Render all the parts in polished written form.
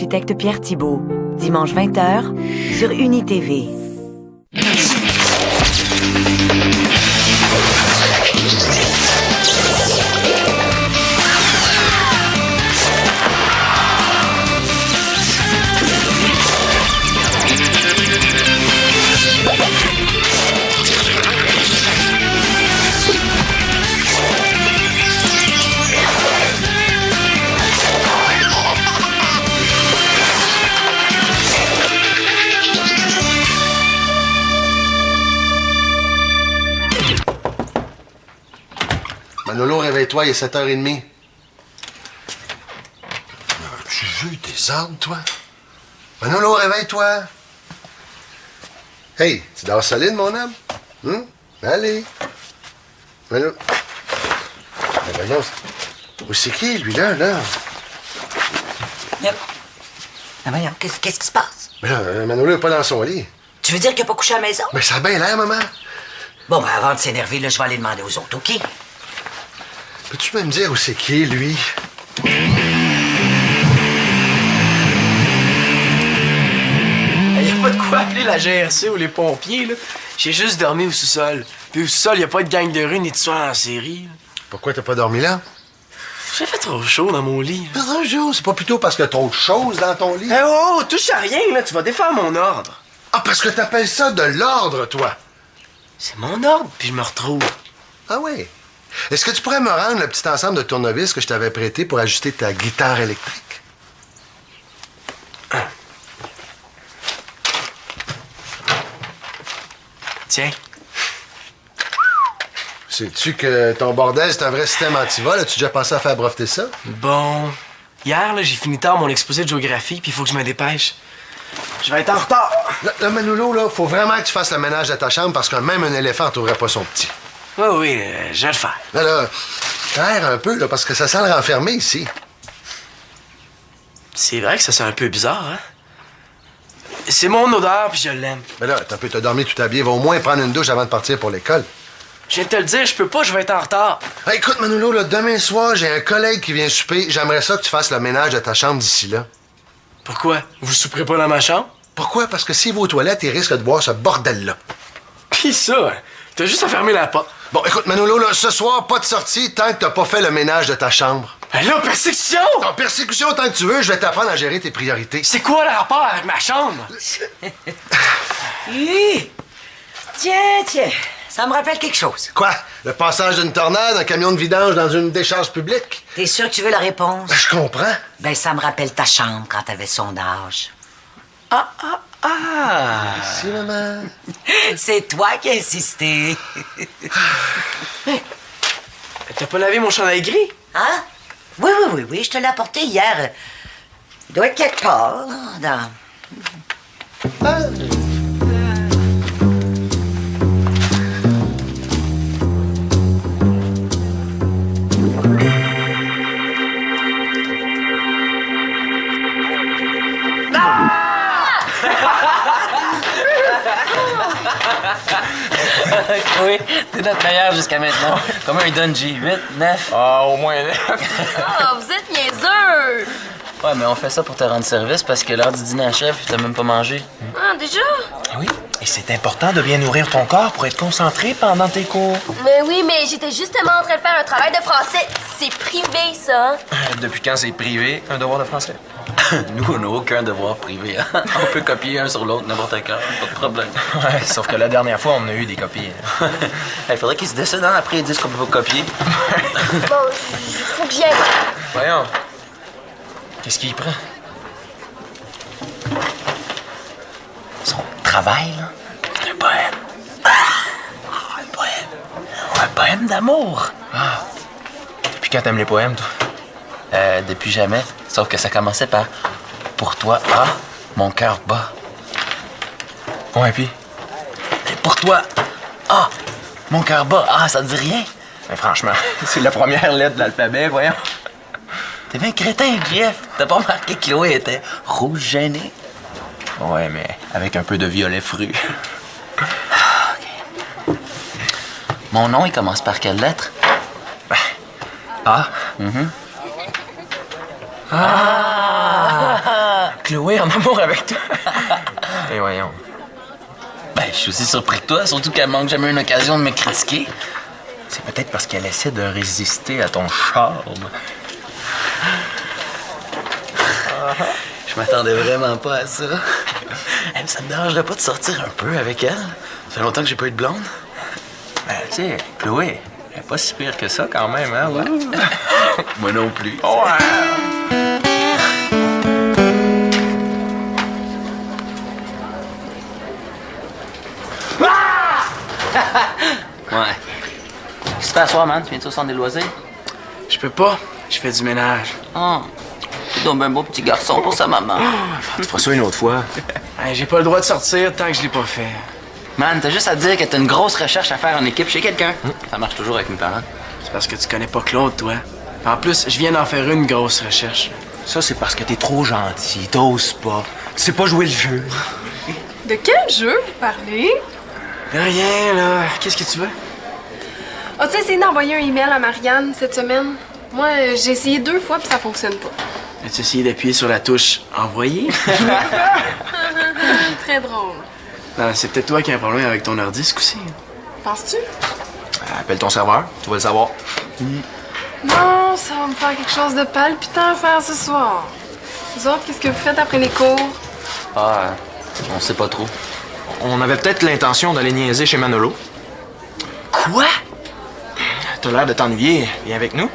l'architecte Pierre Thibault. Dimanche 20h sur UniTV. Manolo, réveille-toi, il est 7h30. Tu veux des ordres, toi? Manolo, réveille-toi. Hey, tu dors solide, mon homme? Allez. Manolo. Mais voyons, où c'est qui, lui, là? Yep. Ah, voyons, qu'est-ce qui se passe? Mais là, Manolo n'est pas dans son lit. Tu veux dire qu'il n'a pas couché à la maison? Mais ça a bien l'air, maman. Bon, ben avant de s'énerver, là, je vais aller demander aux autres, OK? Peux-tu me dire où c'est qui, lui? Il n'y a pas de quoi appeler la GRC ou les pompiers, là. J'ai juste dormi au sous-sol. Puis au sous-sol, il n'y a pas de gang de rue ni de tueurs en série. Là. Pourquoi t'as pas dormi là? J'ai fait trop chaud dans mon lit. Pas trop chaud, c'est pas plutôt parce qu'il y a trop de choses dans ton lit? Eh oh, touche à rien, là. Tu vas défaire mon ordre. Ah, parce que t'appelles ça de l'ordre, toi? C'est mon ordre, puis je me retrouve. Ah oui? Est-ce que tu pourrais me rendre le petit ensemble de tournevis que je t'avais prêté pour ajuster ta guitare électrique? Tiens. Sais-tu que ton bordel, c'est un vrai système anti-vol? As-tu déjà pensé à faire breveter ça? Bon. Hier, là, j'ai fini tard mon exposé de géographie, puis il faut que je me dépêche. Je vais être en retard. Là, Manolo, là, faut vraiment que tu fasses le ménage de ta chambre parce que même un éléphant ne trouverait pas son petit. Oui, je vais le faire. Là, aère un peu, là, parce que ça sent le renfermé ici. C'est vrai que ça sent un peu bizarre, hein? C'est mon odeur, puis je l'aime. Mais là, t'as dormi tout habillé. Va au moins prendre une douche avant de partir pour l'école. Je viens de te le dire, je peux pas, je vais être en retard. Hey, écoute, Manolo, là, demain soir, j'ai un collègue qui vient souper. J'aimerais ça que tu fasses le ménage de ta chambre d'ici là. Pourquoi? Vous souperez pas dans ma chambre? Pourquoi? Parce que s'il va aux toilettes, il risque de boire ce bordel-là. Pis ça, t'as juste à fermer la porte. Bon, écoute, Manolo, là, ce soir, pas de sortie tant que t'as pas fait le ménage de ta chambre. Ben là, persécution! En persécution, tant que tu veux, je vais t'apprendre à gérer tes priorités. C'est quoi le rapport avec ma chambre? Tiens, ça me rappelle quelque chose. Quoi? Le passage d'une tornade, un camion de vidange dans une décharge publique? T'es sûr que tu veux la réponse? Ben, je comprends. Ben, ça me rappelle ta chambre quand t'avais son âge. Ah! Si, maman. C'est toi qui as insisté. T'as pas lavé mon chandail gris? Hein? Oui, je te l'ai apporté hier. Il doit être quelque part, là, dans... Oui, t'es notre meilleur jusqu'à maintenant. Comme un Dungy. 8, 9. Ah, au moins 9. Ah, vous êtes niaiseux! Ouais, mais on fait ça pour te rendre service parce que l'heure du dîner achève et t'as même pas mangé. Ah, déjà? Oui, et c'est important de bien nourrir ton corps pour être concentré pendant tes cours. Mais oui, mais j'étais justement en train de faire un travail de français. C'est privé, ça. Depuis quand c'est privé, un devoir de français? Nous, on n'a aucun devoir privé. Hein? On peut copier un sur l'autre n'importe quand, pas de problème. Ouais, sauf que la dernière fois, on a eu des copies. Il faudrait qu'ils se décident, hein? Après ils disent qu'on peut pas copier. Bon, faut que j'y aille. Voyons. Qu'est-ce qu'il prend? Son travail, là, c'est un poème. Un poème. Un poème d'amour. Ah. Depuis quand t'aimes les poèmes, toi? Depuis jamais. Sauf que ça commençait par « Pour toi, mon cœur bat. Ouais, puis? » Et pour toi, mon cœur bat. Ça te dit rien? Mais franchement, c'est la première lettre de l'alphabet, voyons. T'es bien crétin, Jeff. T'as pas remarqué que Chloé était rouge gênée? Ouais, mais avec un peu de violet fru. OK. Mon nom, il commence par quelle lettre? Ah? Ah! Chloé en amour avec toi. Et voyons. Ben, je suis aussi surpris que toi, surtout qu'elle manque jamais une occasion de me critiquer. C'est peut-être parce qu'elle essaie de résister à ton charme. Je m'attendais vraiment pas à ça. Hey, ça me dérangerait pas de sortir un peu avec elle? Ça fait longtemps que j'ai pas eu de blonde. Ben, tu sais, Chloé, elle est pas si pire que ça quand même, hein? Ouais. Moi non plus. Ouais. Qu'est-ce que tu fais à soir, man? Tu viens-tu au centre des loisirs? Je peux pas. Je fais du ménage. Oh. Tu donnes un beau petit garçon pour sa maman. Tu feras ça une autre fois. Hey, j'ai pas le droit de sortir tant que je l'ai pas fait. Man, t'as juste à dire que t'as une grosse recherche à faire en équipe chez quelqu'un. Ça marche toujours avec mes parents. C'est parce que tu connais pas Claude, toi. En plus, je viens d'en faire une grosse recherche. Ça, c'est parce que t'es trop gentil, t'oses pas. Tu sais pas jouer le jeu. De quel jeu vous parlez? Rien, là. Qu'est-ce que tu veux? As-tu essayé d'envoyer un email à Marianne cette semaine? Moi, j'ai essayé 2 fois puis ça fonctionne pas. As-tu essayé d'appuyer sur la touche « Envoyer » Très drôle. Non, c'est peut-être toi qui as un problème avec ton ordi ce coup-ci. Penses-tu? Appelle ton serveur, tu vas le savoir. Non, ça va me faire quelque chose de palpitant à faire ce soir. Vous autres, qu'est-ce que vous faites après les cours? Ah, on sait pas trop. On avait peut-être l'intention d'aller niaiser chez Manolo. Quoi? T'as l'air de t'ennuyer. Viens avec nous.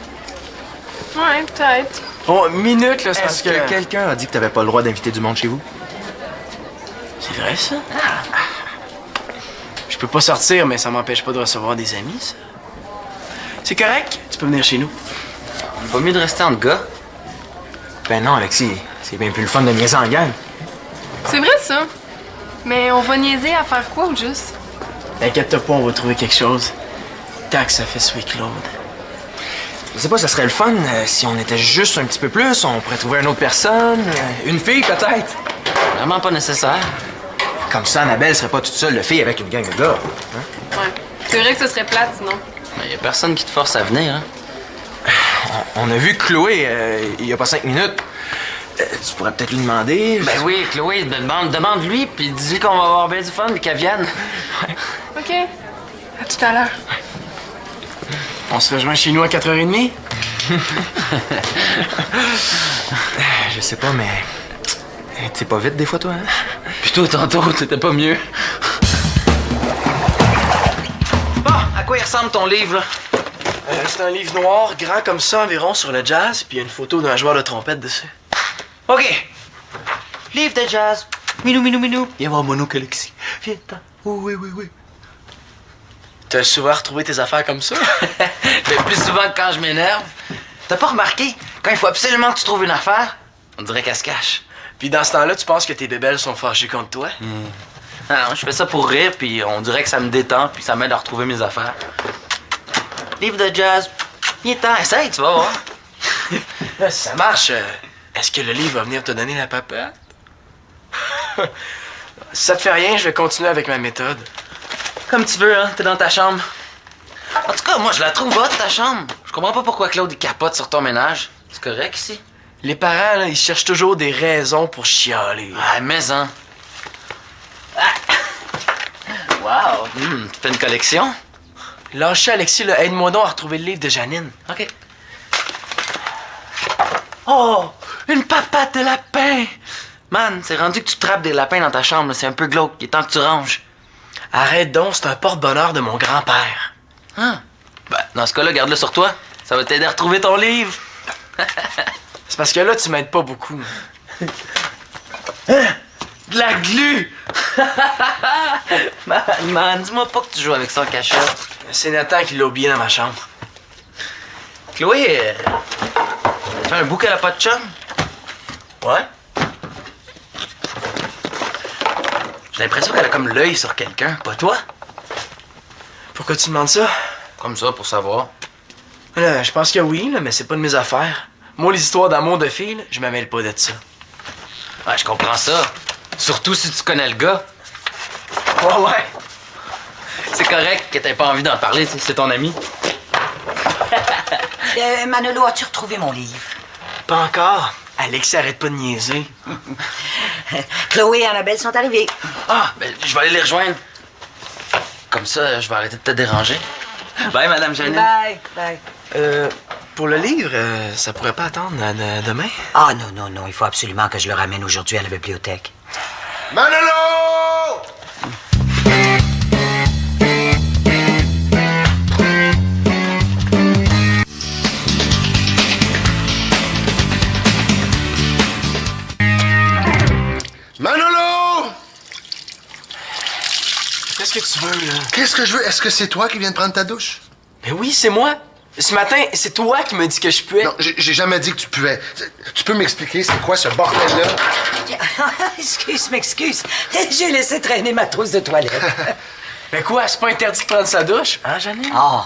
Ouais, peut-être. Oh, minute, là, c'est parce Est-ce que quelqu'un a dit que t'avais pas le droit d'inviter du monde chez vous? C'est vrai, ça? Je peux pas sortir, mais ça m'empêche pas de recevoir des amis, ça. C'est correct, tu peux venir chez nous. Pas mieux de rester entre gars. Ben non, Alexis. C'est bien plus le fun de niaiser en gang. C'est vrai, ça. Mais on va niaiser à faire quoi, au juste? T'inquiète pas, on va trouver quelque chose. Tant que ça fait suer Claude. Je sais pas, ça serait le fun si on était juste un petit peu plus. On pourrait trouver une autre personne. Une fille, peut-être. Vraiment pas nécessaire. Comme ça, Annabelle serait pas toute seule de filles avec une gang de gars. Ouais. C'est vrai que ce serait plate, sinon. Mais y a personne qui te force à venir, hein. On a vu Chloé il y a pas 5 minutes. Tu pourrais peut-être lui demander. Ben oui, Chloé, demande-lui, puis dis-lui qu'on va avoir bien du fun, puis qu'elle vienne. OK. À tout à l'heure. On se rejoint chez nous à 4h30? Je sais pas, mais. T'es pas vite des fois, toi, hein? Plutôt tantôt, t'étais pas mieux. Bon, à quoi il ressemble ton livre, là? C'est un livre noir, grand comme ça environ, sur le jazz, puis il y a une photo d'un joueur de trompette dessus. OK. Livre de jazz. Minou, minou, minou. Viens voir Mono Alexis. Viens-t'en. Oui, oui, oui. T'as souvent retrouvé tes affaires comme ça? Mais plus souvent que quand je m'énerve. T'as pas remarqué? Quand il faut absolument que tu trouves une affaire, on dirait qu'elle se cache. Puis dans ce temps-là, tu penses que tes bébelles sont fâchées contre toi? Ah non, je fais ça pour rire, puis on dirait que ça me détend, puis ça m'aide à retrouver mes affaires. Livre de jazz. Viens-t'en. Essaye, tu vas voir. Là, si ça marche, est-ce que le livre va venir te donner la papate? Si ça te fait rien, je vais continuer avec ma méthode. Comme tu veux, hein. T'es dans ta chambre. En tout cas, moi, je la trouve haute, ta chambre. Je comprends pas pourquoi Claude il capote sur ton ménage. C'est correct ici? Les parents, là, ils cherchent toujours des raisons pour chialer. Ah, mais hein. Wow. Tu fais une collection? Lâchez Alexis, là, aide-moi donc à retrouver le livre de Janine. OK. Oh! Une papate de lapin! Man, c'est rendu que tu trappes des lapins dans ta chambre, là. C'est un peu glauque. Il est temps que tu ranges. Arrête donc, c'est un porte-bonheur de mon grand-père. Hein? Ben, dans ce cas-là, garde-le sur toi. Ça va t'aider à retrouver ton livre. C'est parce que là, tu m'aides pas beaucoup. Hein? De la glu! man, dis-moi pas que tu joues avec ça en cachette. C'est Nathan qui l'a oublié dans ma chambre. Chloé, ça fait un bout qu'elle a pas de chum? Ouais? J'ai l'impression qu'elle a comme l'œil sur quelqu'un, pas toi? Pourquoi tu demandes ça? Comme ça, pour savoir. Là, je pense que oui, là, mais c'est pas de mes affaires. Moi, les histoires d'amour de filles, là, je me mêle pas de ça. Ouais, je comprends ça. Surtout si tu connais le gars. Ouais. C'est correct que t'aies pas envie d'en parler, c'est ton ami. Manolo, as-tu retrouvé mon livre? Pas encore. Alexis, arrête pas de niaiser. Chloé et Annabelle sont arrivées. Ah, ben, je vais aller les rejoindre. Comme ça, je vais arrêter de te déranger. Bye, Madame Janine. Bye, bye. Pour le livre, ça pourrait pas attendre demain? Ah non, il faut absolument que je le ramène aujourd'hui à la bibliothèque. Manolo! Manolo! Qu'est-ce que tu veux, là? Qu'est-ce que je veux? Est-ce que c'est toi qui viens de prendre ta douche? Ben oui, c'est moi. Ce matin, c'est toi qui m'as dit que je puais. Non, j'ai jamais dit que tu pouvais. Tu peux m'expliquer c'est quoi ce bordel-là? M'excuse. J'ai laissé traîner ma trousse de toilette. Ben quoi, c'est pas interdit de prendre sa douche? Hein, Janine? Oh,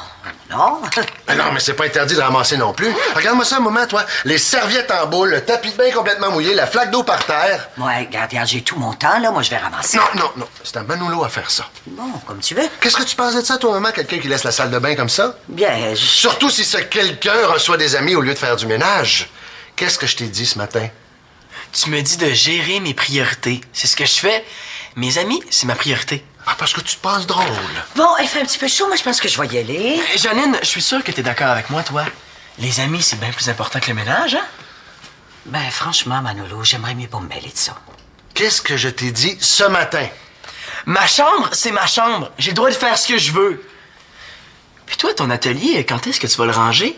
non. Mais non, mais c'est pas interdit de ramasser non plus. Regarde-moi ça un moment, toi. Les serviettes en boule, le tapis de bain complètement mouillé, la flaque d'eau par terre. Ouais, regarde, j'ai tout mon temps, là. Moi, je vais ramasser. Non. C'est à Manolo à faire ça. Bon, comme tu veux. Qu'est-ce que tu penses de ça, toi, maman, quelqu'un qui laisse la salle de bain comme ça? Bien, Surtout si ce quelqu'un reçoit des amis au lieu de faire du ménage. Qu'est-ce que je t'ai dit ce matin? Tu me dis de gérer mes priorités. C'est ce que je fais. Mes amis, c'est ma priorité. Ah, parce que tu te penses drôle. Bon, il fait un petit peu chaud. Moi, je pense que je vais y aller. Janine, je suis sûr que t'es d'accord avec moi, toi. Les amis, c'est bien plus important que le ménage, hein? Ben, franchement, Manolo, j'aimerais mieux pas me mêler de ça. Qu'est-ce que je t'ai dit ce matin? Ma chambre, c'est ma chambre. J'ai le droit de faire ce que je veux. Puis toi, ton atelier, quand est-ce que tu vas le ranger?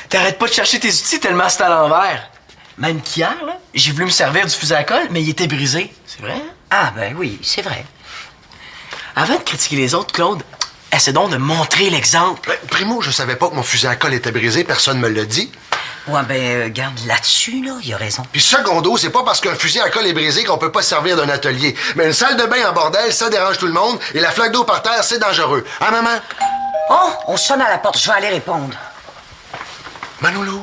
T'arrêtes pas de chercher tes outils tellement c'est à l'envers. Même qu'hier, là, j'ai voulu me servir du fusil à colle, mais il était brisé. C'est vrai, hein? Ah, ben oui, c'est vrai. Avant de critiquer les autres, Claude, essaie donc de montrer l'exemple. Primo, je savais pas que mon fusil à colle était brisé, personne me l'a dit. Ouais, ben, garde là-dessus, là, il a raison. Puis secondo, c'est pas parce qu'un fusil à colle est brisé qu'on peut pas se servir d'un atelier. Mais une salle de bain en bordel, ça dérange tout le monde, et la flaque d'eau par terre, c'est dangereux. Hein, maman? Oh, on sonne à la porte, je vais aller répondre. Manolo,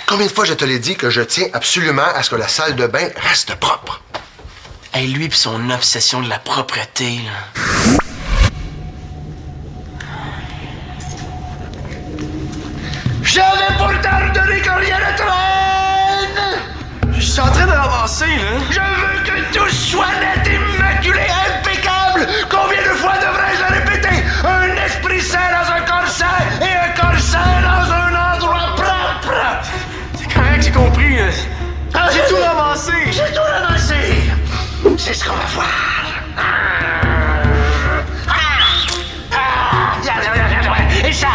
combien de fois je te l'ai dit que je tiens absolument à ce que la salle de bain reste propre? Hey, lui pis son obsession de la propreté, là. J'avais pourtant ordonné qu'on rien ne traîne! Je suis en train de ramasser, là. Je veux que tout soit net, immaculé, impeccable! Combien de fois devrais-je le répéter? Un esprit sain dans un corps sain et un corps sain dans un endroit propre! C'est correct, j'ai compris, là. Ah, J'ai tout ramassé. J'ai tout ramassé! C'est ce qu'on va voir! Et ça,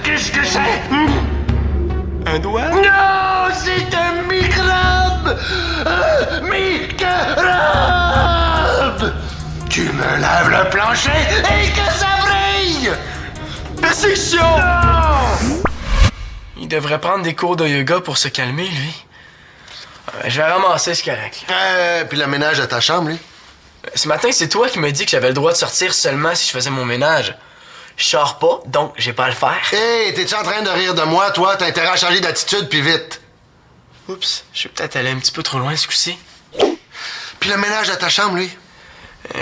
qu'est-ce que c'est? Un doigt? Non, c'est un microbe! Un microbe! Tu me laves le plancher et que ça brille! Persecution! Non! Il devrait prendre des cours de yoga pour se calmer, lui. Je vais ramasser, c'est correct. Puis le ménage à ta chambre, lui? Ce matin, c'est toi qui m'as dit que j'avais le droit de sortir seulement si je faisais mon ménage. Je sors pas, donc j'ai pas à le faire. Hé, t'es-tu en train de rire de moi, toi? T'as intérêt à changer d'attitude, puis vite. Oups, je suis peut-être allé un petit peu trop loin ce coup-ci. Puis le ménage à ta chambre, lui?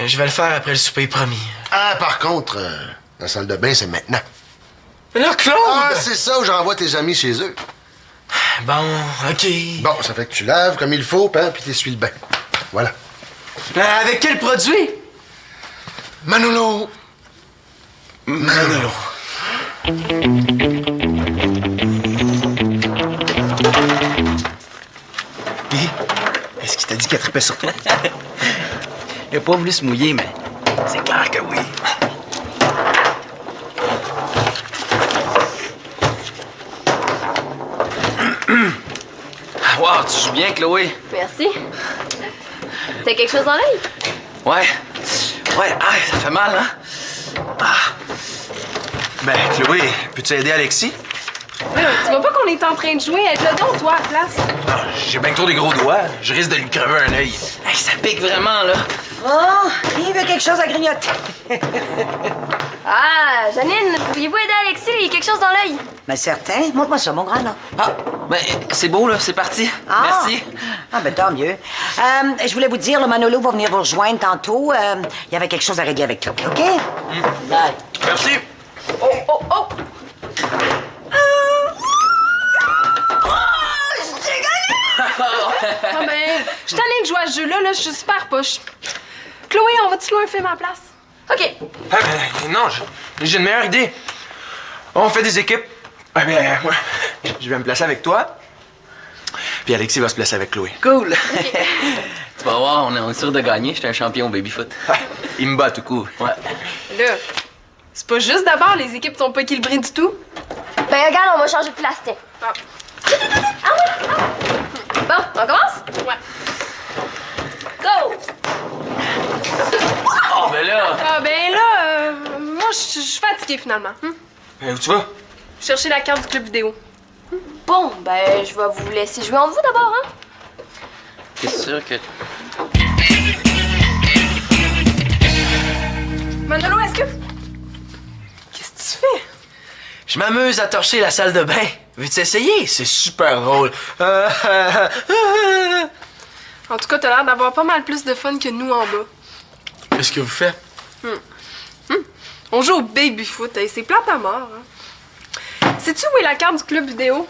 Je vais le faire après le souper, promis. Ah, par contre, la salle de bain, c'est maintenant. Mais là, Claude! Ah, c'est ça où j'envoie tes amis chez eux. Bon, OK. Bon, ça fait que tu laves comme il faut, hein, puis t'essuies le bain. Voilà. Avec quel produit? Manolo! Manolo. Est-ce qu'il t'a dit qu'elle trippait sur toi? Il a pas voulu se mouiller, mais c'est clair que oui. Wow, tu joues bien, Chloé. Merci. T'as quelque chose dans l'œil? Ouais. Ouais, ah, ça fait mal, hein? Ah. Ben, Chloé, peux-tu aider Alexis? Tu vois pas qu'on est en train de jouer? Aide-le donc, toi, à la place. Ah, j'ai bien trop des gros doigts. Je risque de lui crever un œil. Hey, ça pique vraiment, là. Oh, il veut quelque chose à grignoter. Ah, Janine, pourriez-vous aider Alexis? Il y a quelque chose dans l'œil. Mais certain. Montre-moi ça, mon grand, là. Ah, ben, c'est beau, là, c'est parti. Ah. Merci. Ah, ben tant mieux. Je voulais vous dire, le Manolo va venir vous rejoindre tantôt. Il y avait quelque chose à régler avec toi, OK? Bye. Merci. Oh, oh, oh! Je suis tannée de jouer à ce jeu-là, là, je suis super poche. Chloé, on va-tu louer un film à la place? OK. Ah, ben, non, j'ai une meilleure idée. On fait des équipes. Ah, ben, moi, je vais me placer avec toi. Puis Alexis va se placer avec Chloé. Cool! Tu vas voir, on est sûr de gagner. J'étais un champion au baby-foot. Ah, il me bat tout court. Ouais. Là, c'est pas juste d'abord, les équipes sont pas équilibrées du tout. Ben, regarde, on va changer de place, tiens. Ah. Ah oui! Ah. Bon, on commence? Ouais. Go! Oh, ben là! Ah, ben là, moi, je suis fatiguée finalement. Où tu vas? Chercher la carte du club vidéo. Bon, ben, je vais vous laisser jouer entre vous d'abord, hein? T'es sûr que... Manolo, est-ce que... Qu'est-ce que tu fais? Je m'amuse à torcher la salle de bain. Veux-tu essayer? C'est super drôle. En tout cas, t'as l'air d'avoir pas mal plus de fun que nous en bas. Qu'est-ce que vous faites? On joue au baby-foot, et c'est plate à mort. Hein. Sais-tu où est la carte du club vidéo?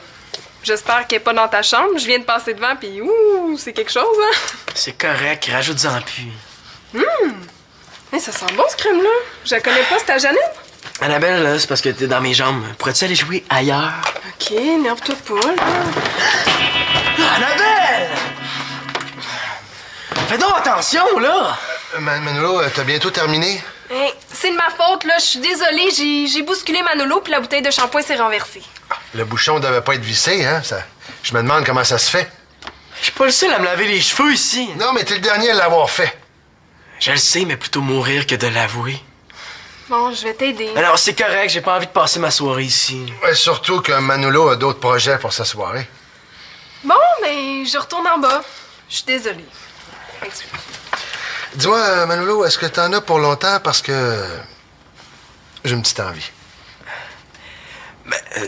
J'espère qu'elle est pas dans ta chambre. Je viens de passer devant, puis ouh, c'est quelque chose, hein? C'est correct, rajoute-en plus. Hey, ça sent bon, ce crème-là. Je la connais pas, c'est ta Janine? Annabelle, là, c'est parce que t'es dans mes jambes. Pourrais-tu aller jouer ailleurs? OK, nerve-toi pas, là. Annabelle! Fais donc attention, là! Manolo, t'as bientôt terminé? Hey, c'est de ma faute, là. Je suis désolée, j'ai bousculé Manolo, puis la bouteille de shampoing s'est renversée. Le bouchon devait pas être vissé, hein? Je me demande comment ça se fait. Je suis pas le seul à me laver les cheveux ici. Non, mais t'es le dernier à l'avoir fait. Je le sais, mais plutôt mourir que de l'avouer. Bon, je vais t'aider. Alors, c'est correct, j'ai pas envie de passer ma soirée ici. Ouais, surtout que Manolo a d'autres projets pour sa soirée. Bon, mais je retourne en bas. Je suis désolée. Excuse. Dis-moi, Manolo, est-ce que t'en as pour longtemps? Parce que j'ai une petite envie.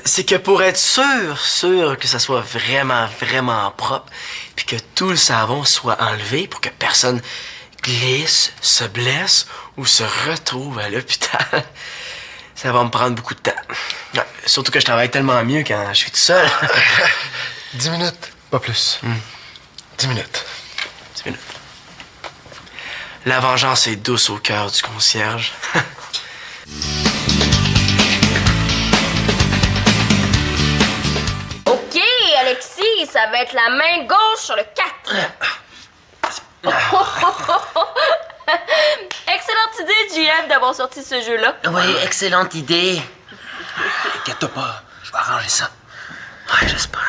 C'est que pour être sûr que ça soit vraiment, vraiment propre, puis que tout le savon soit enlevé pour que personne glisse, se blesse ou se retrouve à l'hôpital, ça va me prendre beaucoup de temps. Ouais, surtout que je travaille tellement mieux quand je suis tout seul. 10 minutes, pas plus. 10 minutes. 10 minutes. La vengeance est douce au cœur du concierge. OK, Alexis, ça va être la main gauche sur le 4. Excellente idée, JF, d'avoir sorti ce jeu-là. Oui, excellente idée. Inquiète-toi pas, je vais arranger ça. Ouais, j'espère.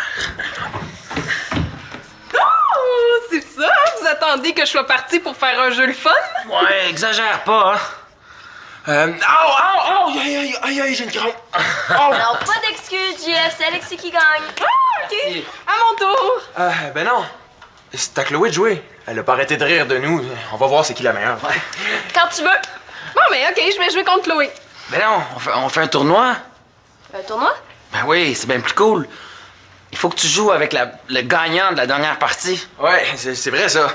Oh, c'est ça? Vous attendez que je sois partie pour faire un jeu le fun? Ouais, exagère pas, hein. Aïe, j'ai une crampe. Alors, pas d'excuses, JF, c'est Alexis qui gagne. Ah, OK. À mon tour. Ben non. C'est à Chloé de jouer. Elle a pas arrêté de rire de nous. On va voir c'est qui la meilleure. Quand tu veux. Bon, mais OK, je vais jouer contre Chloé. Ben non, on fait un tournoi. Un tournoi? Ben oui, c'est bien plus cool. Il faut que tu joues avec le gagnant de la dernière partie. Ouais, c'est vrai ça.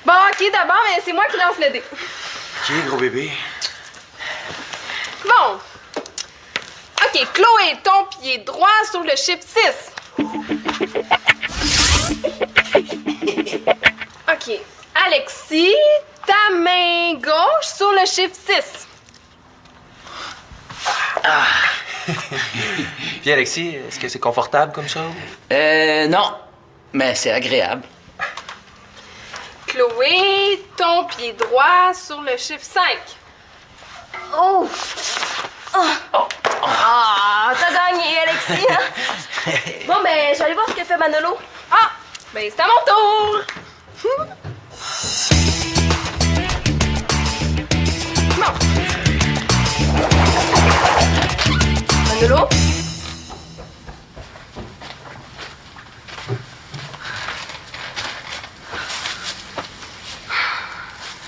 Bon, OK, d'abord, mais c'est moi qui lance le dé. Ok, gros bébé. Bon. OK, Chloé, ton pied droit sur le chiffre 6. OK. Alexis, ta main gauche sur le chiffre 6. Puis Alexis, est-ce que c'est confortable comme ça? Non. Mais c'est agréable. Chloé, ton pied droit sur le chiffre 5. Oh! Ah, t'as gagné, Alexis, hein? Bon, ben, je vais aller voir ce que fait Manolo. Ah, ben c'est à mon tour. Bon. Manolo?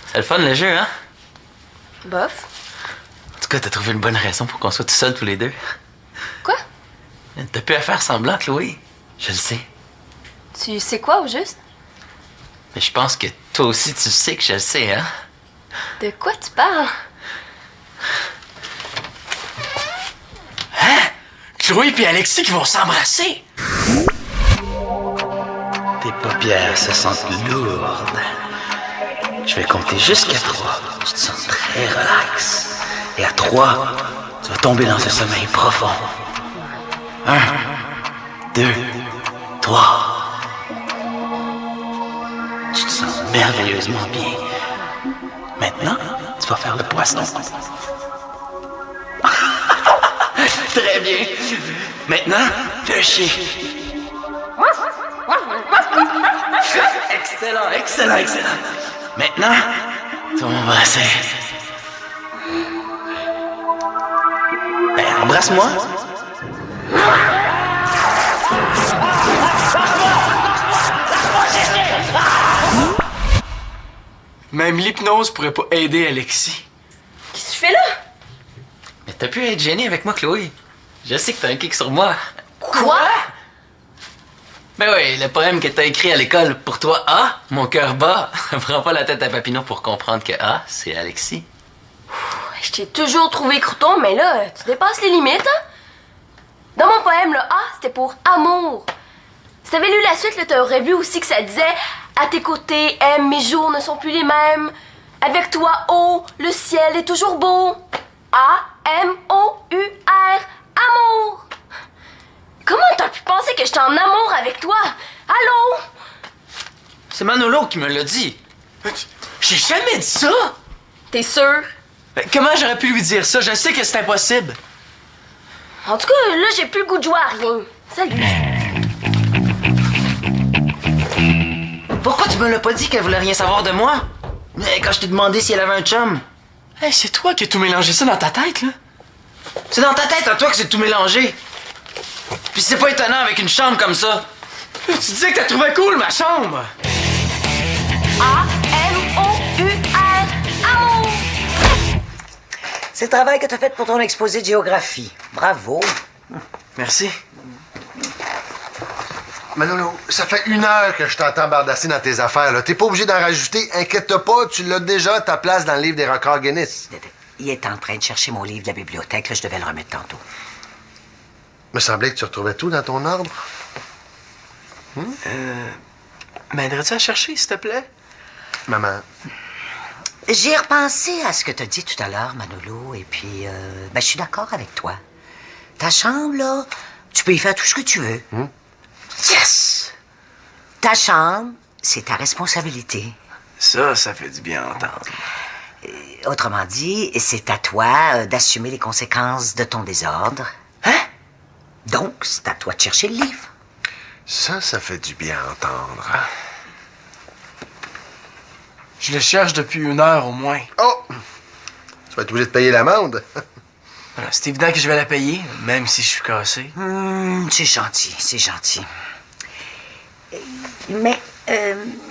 C'est le fun, le jeu, hein? Bof. En tout cas, t'as trouvé une bonne raison pour qu'on soit tout seuls tous les deux. Quoi? T'as plus à faire semblant, Chloé. Je le sais. Tu sais quoi, au juste? Mais je pense que toi aussi, tu sais que je le sais, hein? De quoi tu parles? Chloé et Alexis qui vont s'embrasser. T'es pas bien paupières se sentent lourdes. Je vais compter jusqu'à 3. Tu te sens très relax. Et à 3, tu vas tomber dans ce sommeil profond. 1, 2, 3. Tu te sens merveilleusement bien. Maintenant, tu vas faire le poisson. Très bien. Maintenant, le chien. Excellent, excellent, excellent. Maintenant, tu vas m'embrasser. Ben, embrasse-moi. Même l'hypnose pourrait pas aider Alexis. Qu'est-ce que tu fais là? Mais t'as pu être gêné avec moi, Chloé. Je sais que t'as un kick sur moi. Quoi? Ben oui, le poème que t'as écrit à l'école pour toi, A, mon cœur bat. Prends pas la tête à Papineau pour comprendre que A, c'est Alexis. Je t'ai toujours trouvé crouton, mais là, tu dépasses les limites, hein? Dans mon poème, le A, c'était pour amour. Si t'avais lu la suite, là, t'aurais vu aussi que ça disait « À tes côtés, M, mes jours ne sont plus les mêmes. Avec toi, O, le ciel est toujours beau. A-M-O-U-R, amour. » Comment t'as pu penser que j'étais en amour avec toi? Allô? C'est Manolo qui me l'a dit. J'ai jamais dit ça! T'es sûr? Ben, comment j'aurais pu lui dire ça? Je sais que c'est impossible. En tout cas, là, j'ai plus le goût de jouer à rien. Salut. Pourquoi tu me l'as pas dit qu'elle voulait rien savoir de moi? Mais quand je t'ai demandé si elle avait un chum. Hey, c'est toi qui as tout mélangé ça dans ta tête, là? C'est dans ta tête à toi que c'est tout mélangé. Puis c'est pas étonnant avec une chambre comme ça. Tu disais que t'as trouvé cool, ma chambre! A-M-O-U-R, amour. C'est le travail que tu as fait pour ton exposé de géographie. Bravo. Merci. Manolo, ça fait 1 heure que je t'entends bardasser dans tes affaires, là. T'es pas obligé d'en rajouter. Inquiète-toi pas, tu l'as déjà à ta place dans le livre des records Guinness. Il est en train de chercher mon livre de la bibliothèque. Là, je devais le remettre tantôt. Me semblait que tu retrouvais tout dans ton ordre. M'aiderais-tu à chercher, s'il te plaît? Maman. J'ai repensé à ce que tu as dit tout à l'heure, Manolo, et puis, je suis d'accord avec toi. Ta chambre, là, tu peux y faire tout ce que tu veux. Yes! Ta chambre, c'est ta responsabilité. Ça fait du bien à entendre. Autrement dit, c'est à toi d'assumer les conséquences de ton désordre. Hein? Donc, c'est à toi de chercher le livre. Ça fait du bien à entendre. Je le cherche depuis 1 heure au moins. Oh! Tu vas être obligé de payer l'amende. Voilà, c'est évident que je vais la payer, même si je suis cassé. C'est gentil, c'est gentil. Mais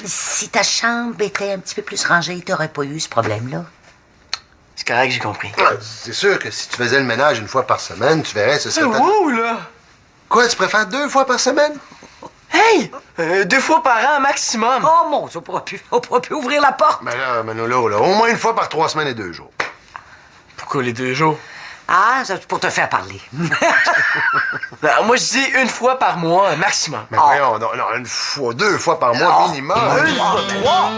si ta chambre était un petit peu plus rangée, t'aurais pas eu ce problème-là. C'est correct, j'ai compris. C'est sûr que si tu faisais le ménage 1 fois par semaine, tu verrais, ce serait... Wow, là! Quoi, tu préfères 2 fois par semaine? Hey! 2 fois par an maximum. Oh mon Dieu, on pourra plus ouvrir la porte. Ben là, Manolo, là, au moins 1 fois par 3 semaines et 2 jours. Pourquoi les 2 jours? Ah, c'est pour te faire parler. Non, moi, je dis 1 fois par mois maximum. Mais voyons, non, 1 fois, 2 fois par mois minimum. 1 fois 3.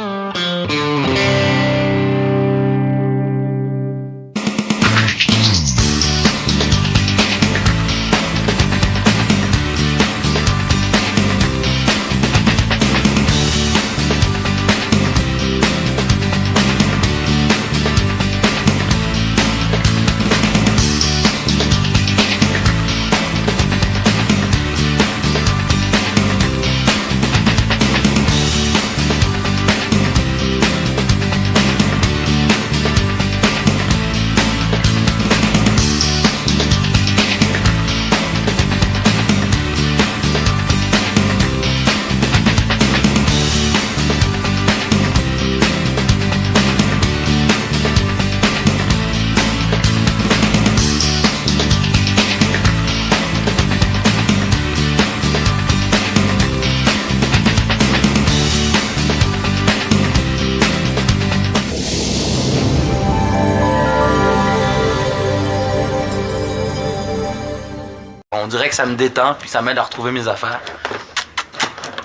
On dirait que ça me détend, puis ça m'aide à retrouver mes affaires.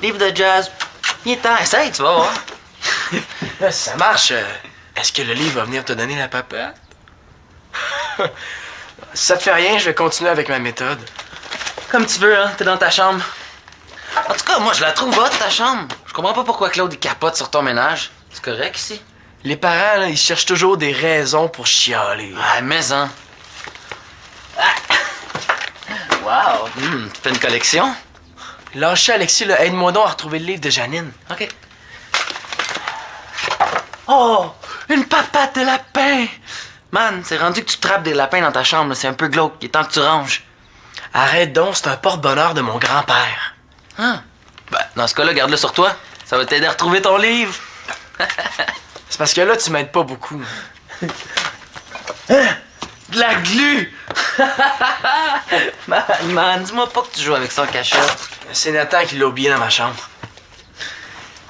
Livre de jazz, Il est temps. Essaye, tu vas voir. Là, si ça marche, est-ce que le livre va venir te donner la papate? Si ça te fait rien, je vais continuer avec ma méthode. Comme tu veux, hein. T'es dans ta chambre. En tout cas, moi, je la trouve haute, ta chambre. Je comprends pas pourquoi Claude il capote sur ton ménage. C'est correct ici? Les parents, là, ils cherchent toujours des raisons pour chialer. Ah, mais hein. Wow! Tu fais une collection? Lâchez Alexis, là, aide-moi donc à retrouver le livre de Janine. OK. Oh! Une papate de lapin! Man, c'est rendu que tu trappes des lapins dans ta chambre, là. C'est un peu glauque. Il est temps que tu ranges. Arrête donc, c'est un porte-bonheur de mon grand-père. Hein? Ben, dans ce cas-là, garde-le sur toi. Ça va t'aider à retrouver ton livre. C'est parce que là, tu m'aides pas beaucoup. De la glu! man, dis-moi pas que tu joues avec ça en cachette. C'est Nathan qui l'a oublié dans ma chambre.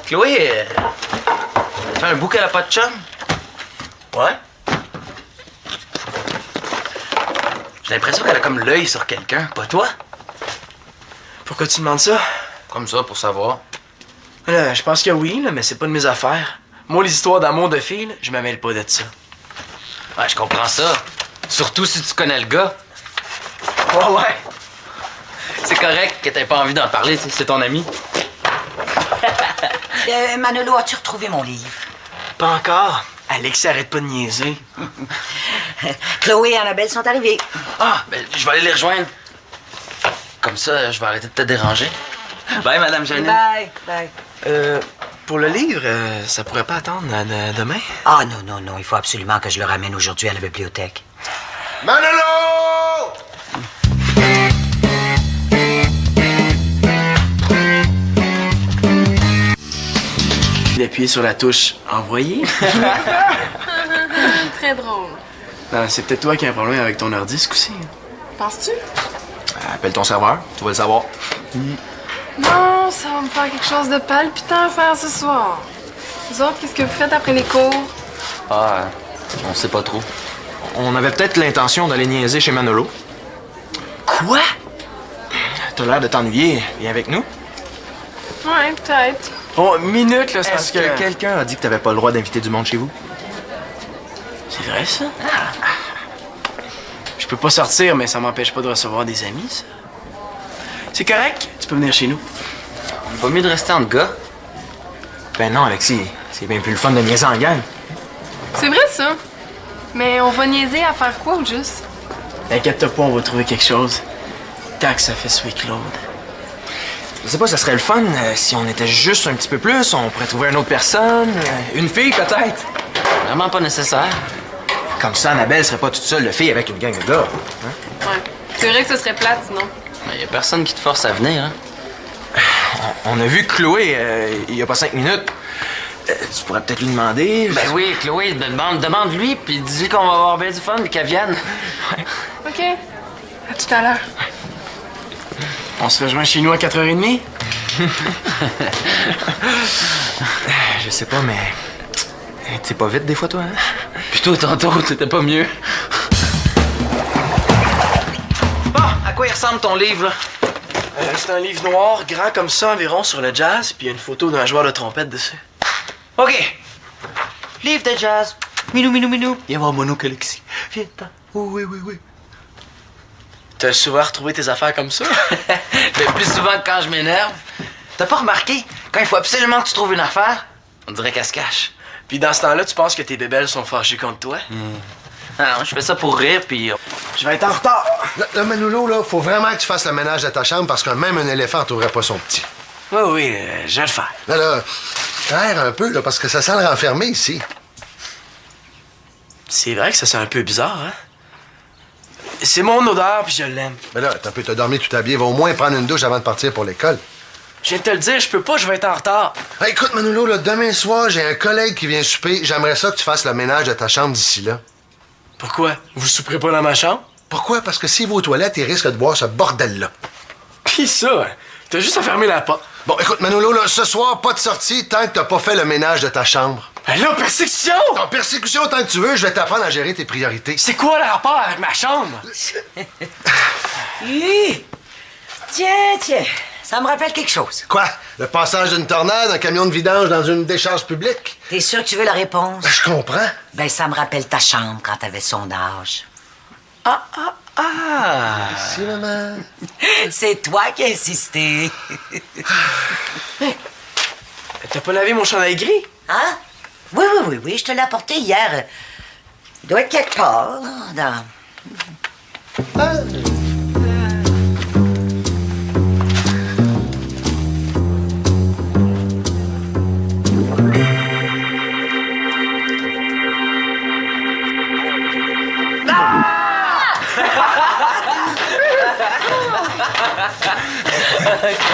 Chloé, ça fait un bout qu'elle a pas de chum? Ouais? J'ai l'impression qu'elle a comme l'œil sur quelqu'un, pas toi? Pourquoi tu demandes ça? Comme ça, pour savoir. Là, je pense que oui, là, mais c'est pas de mes affaires. Moi, les histoires d'amour de filles, là, je me mêle pas de ça. Ouais, je comprends ça. Surtout si tu connais le gars. Ouais. C'est correct que t'aies pas envie d'en parler, c'est ton ami. Manolo, as-tu retrouvé mon livre? Pas encore. Alexis, arrête pas de niaiser. Chloé et Annabelle sont arrivées. Ah, ben, je vais aller les rejoindre. Comme ça, je vais arrêter de te déranger. Bye, Madame Janine. Bye, bye. Pour le livre, ça pourrait pas attendre demain? Ah non, il faut absolument que je le ramène aujourd'hui à la bibliothèque. Manolo! Il a appuyé sur la touche « Envoyer ». Très drôle. Non, c'est peut-être toi qui as un problème avec ton ordi ce coup-ci. Penses-tu? Appelle ton serveur, tu vas le savoir. Non, ça va me faire quelque chose de palpitant à faire ce soir. Vous autres, qu'est-ce que vous faites après les cours? Ah, on sait pas trop. On avait peut-être l'intention d'aller niaiser chez Manolo. Quoi? T'as l'air de t'ennuyer. Viens avec nous. Ouais, peut-être. Oh, minute, là, c'est parce Est-ce que quelqu'un a dit que t'avais pas le droit d'inviter du monde chez vous? C'est vrai, ça? Je peux pas sortir, mais ça m'empêche pas de recevoir des amis, ça. C'est correct, tu peux venir chez nous. Pas mieux de rester entre gars. Ben non, Alexis. C'est bien plus le fun de niaiser en gang. C'est vrai, ça. Mais on va niaiser à faire quoi, au juste? T'inquiète pas, on va trouver quelque chose. Tant que ça fait suer Claude. Je sais pas, ça serait le fun si on était juste un petit peu plus. On pourrait trouver une autre personne. Une fille, peut-être. Vraiment pas nécessaire. Comme ça, Annabelle serait pas toute seule de filles avec une gang de gars. Ouais. C'est vrai que ce serait plate, sinon. Mais y a personne qui te force à venir, hein. On a vu Chloé il y a pas 5 minutes. Tu pourrais peut-être lui demander. Ben oui, Chloé, demande-lui, puis dis-lui qu'on va avoir bien du fun, puis qu'elle vienne. OK. À tout à l'heure. On se rejoint chez nous à 4h30? Je sais pas, mais. T'es pas vite des fois, toi, hein? Plutôt tantôt, t'étais pas mieux. Bon, à quoi il ressemble ton livre, là? C'est un livre noir, grand comme ça environ, sur le jazz, puis il y a une photo d'un joueur de trompette dessus. OK. Livre de jazz. Minou, minou, minou. Viens voir mon oncle Alexis. Viens-t'en. Oh, oui. T'as souvent retrouvé tes affaires comme ça? Ben, plus souvent que quand je m'énerve. T'as pas remarqué? Quand il faut absolument que tu trouves une affaire, on dirait qu'elle se cache. Puis dans ce temps-là, tu penses que tes bébelles sont fâchées contre toi? Ah non, je fais ça pour rire, puis... Je vais être en retard! Là, Manolo, là, faut vraiment que tu fasses le ménage de ta chambre parce que même un éléphant n'entourerait pas son petit. Oui, je vais le faire. Là, aère un peu, là, parce que ça sent le renfermé ici. C'est vrai que ça sent un peu bizarre, hein? C'est mon odeur, puis je l'aime. Mais là, t'as dormi tout habillé. Va au moins prendre une douche avant de partir pour l'école. Je viens de te le dire, je peux pas, je vais être en retard. Hey, écoute, Manolo, là, demain soir, j'ai un collègue qui vient souper. J'aimerais ça que tu fasses le ménage de ta chambre d'ici là. Pourquoi? Vous souperez pas dans ma chambre? Pourquoi? Parce que s'il va aux toilettes, il risque de boire ce bordel-là. Pis ça, t'as juste à fermer la porte. Bon, écoute, Manolo, là, ce soir, pas de sortie tant que t'as pas fait le ménage de ta chambre. Ben là, persécution! En persécution, tant que tu veux, je vais t'apprendre à gérer tes priorités. C'est quoi le rapport avec ma chambre? Tiens. Ça me rappelle quelque chose. Quoi? Le passage d'une tornade, un camion de vidange dans une décharge publique? T'es sûr que tu veux la réponse? Ben, je comprends. Ben, ça me rappelle ta chambre quand t'avais son âge. Ah! Merci, maman. C'est toi qui as insisté. T'as pas lavé mon chandail gris? Hein? Oui, je te l'ai apporté hier. Il doit être quelque part, là, dans...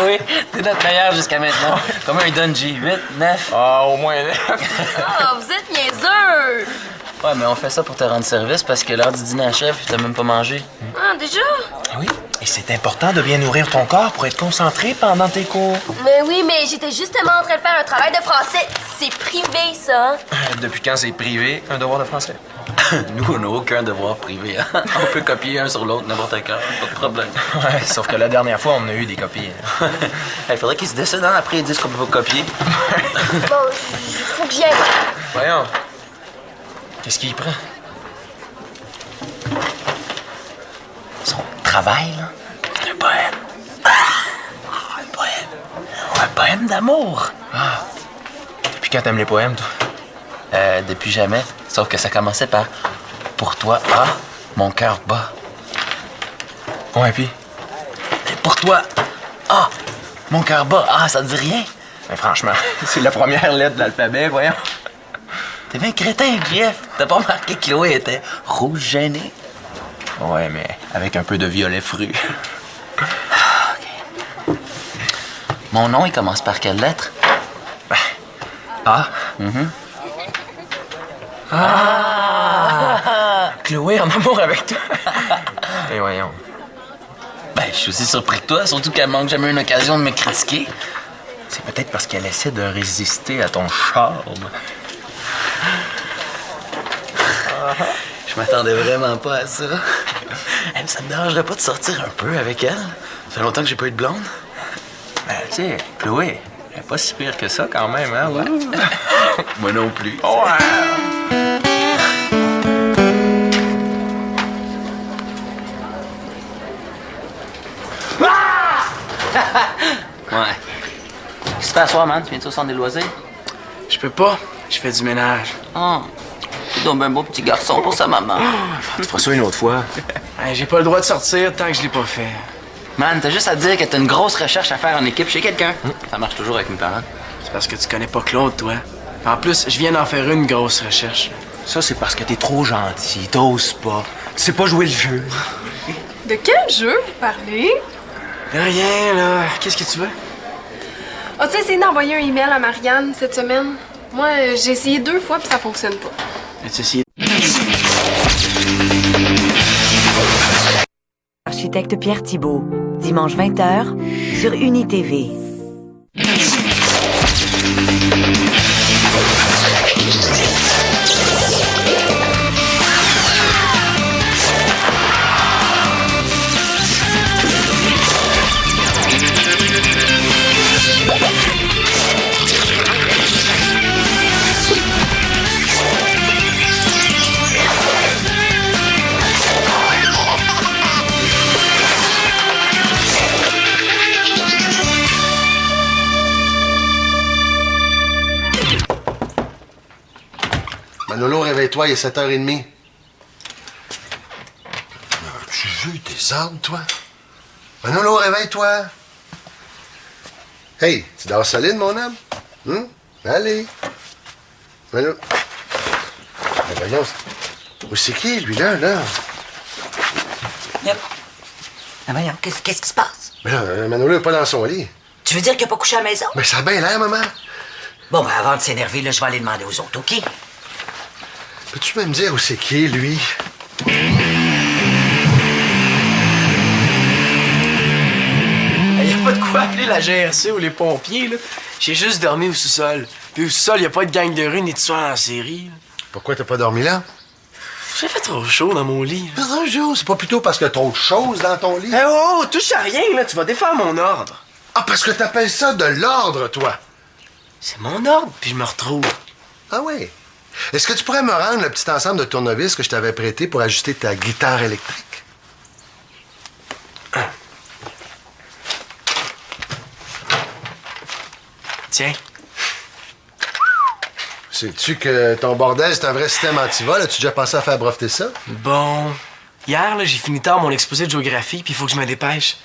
Oui, t'es notre meilleur jusqu'à maintenant. Comme un Dungy. 8, 9. Ah, au moins 9. Ah, vous êtes niaiseux! Ouais, mais on fait ça pour te rendre service parce que l'heure du dîner achève et t'as même pas mangé. Ah, déjà? Oui, et c'est important de bien nourrir ton corps pour être concentré pendant tes cours. Mais oui, mais j'étais justement en train de faire un travail de français. C'est privé, ça. Depuis quand c'est privé, un devoir de français? Nous, on n'a aucun devoir privé. Hein? On peut copier un sur l'autre n'importe quand, pas de problème. Ouais, sauf que la dernière fois, on a eu des copies. Il faudrait qu'ils se décident, hein? Après ils disent qu'on peut pas copier. Bon, faut que j'y aille. Voyons. Qu'est-ce qu'il prend? Son travail, là, c'est un poème. Un poème. Un poème d'amour. Ah. Depuis quand t'aimes les poèmes, toi? Depuis jamais. Sauf que ça commençait par « Pour toi, mon cœur bat. Ouais, puis? » Pour toi, mon cœur bat. Ça te dit rien? Mais franchement, c'est la première lettre de l'alphabet, voyons. T'es bien crétin, Jeff. T'as pas remarqué que Chloé était rouge gênée? Ouais, mais avec un peu de violet fru. OK. Mon nom, il commence par quelle lettre? Chloé en amour avec toi. Et voyons. Ben, je suis aussi surpris que toi, surtout qu'elle manque jamais une occasion de me critiquer. C'est peut-être parce qu'elle essaie de résister à ton charme. Je m'attendais vraiment pas à ça. Mais ça me dérangerait pas de sortir un peu avec elle? Ça fait longtemps que j'ai pas eu de blonde. Ben, tu sais, Chloé, elle est pas si pire que ça quand même, hein? Ouais. Moi non plus. Ouais. Qu'est-ce que tu fais à soir, man? Tu viens-tu au centre des loisirs? Je peux pas. Je fais du ménage. Oh, tu donnes un beau petit garçon pour sa maman. Tu feras ça une autre fois. Hey, j'ai pas le droit de sortir tant que je l'ai pas fait. Man, t'as juste à dire que t'as une grosse recherche à faire en équipe chez quelqu'un. Ça marche toujours avec mes parents. C'est parce que tu connais pas Claude, toi. En plus, je viens d'en faire une grosse recherche. Ça, c'est parce que t'es trop gentil, t'oses pas. Tu sais pas jouer le jeu. De quel jeu vous parlez? De rien, là. Qu'est-ce que tu veux? As-tu essayé d'envoyer un email à Marianne cette semaine? Moi, j'ai essayé 2 fois puis ça fonctionne pas. As-tu essayé? Architecte Pierre Thibault, dimanche 20h sur UniTV. Manolo, réveille-toi, il est 7h30. Tu veux des ordres, toi? Manolo, réveille-toi. Hey, tu dors solide, mon homme? Allez. Manolo. Mais voyons, où c'est qui, lui, là? Yep. Ah, voyons, qu'est-ce qui se passe? Mais là, Manolo n'est pas dans son lit. Tu veux dire qu'il n'a pas couché à la maison? Mais ça a bien l'air, maman. Bon, ben avant de s'énerver, là, je vais aller demander aux autres, OK? Peux-tu même dire où c'est qui, lui? Y a pas de quoi appeler la GRC ou les pompiers, là. J'ai juste dormi au sous-sol. Puis au sous-sol, y a pas de gang de rue ni de tueurs en série, là. Pourquoi t'as pas dormi là? J'ai fait trop chaud dans mon lit. Trop chaud, c'est pas plutôt parce qu'il y a trop de choses dans ton lit? Eh oh, touche à rien, là. Tu vas défaire mon ordre. Ah, parce que t'appelles ça de l'ordre, toi. C'est mon ordre, puis je me retrouve. Ah oui. Est-ce que tu pourrais me rendre le petit ensemble de tournevis que je t'avais prêté pour ajuster ta guitare électrique? Tiens. Sais-tu que ton bordel, c'est un vrai système anti-vol? As-tu déjà pensé à faire breveter ça? Bon. Hier, là, j'ai fini tard mon exposé de géographie, puis il faut que je me dépêche.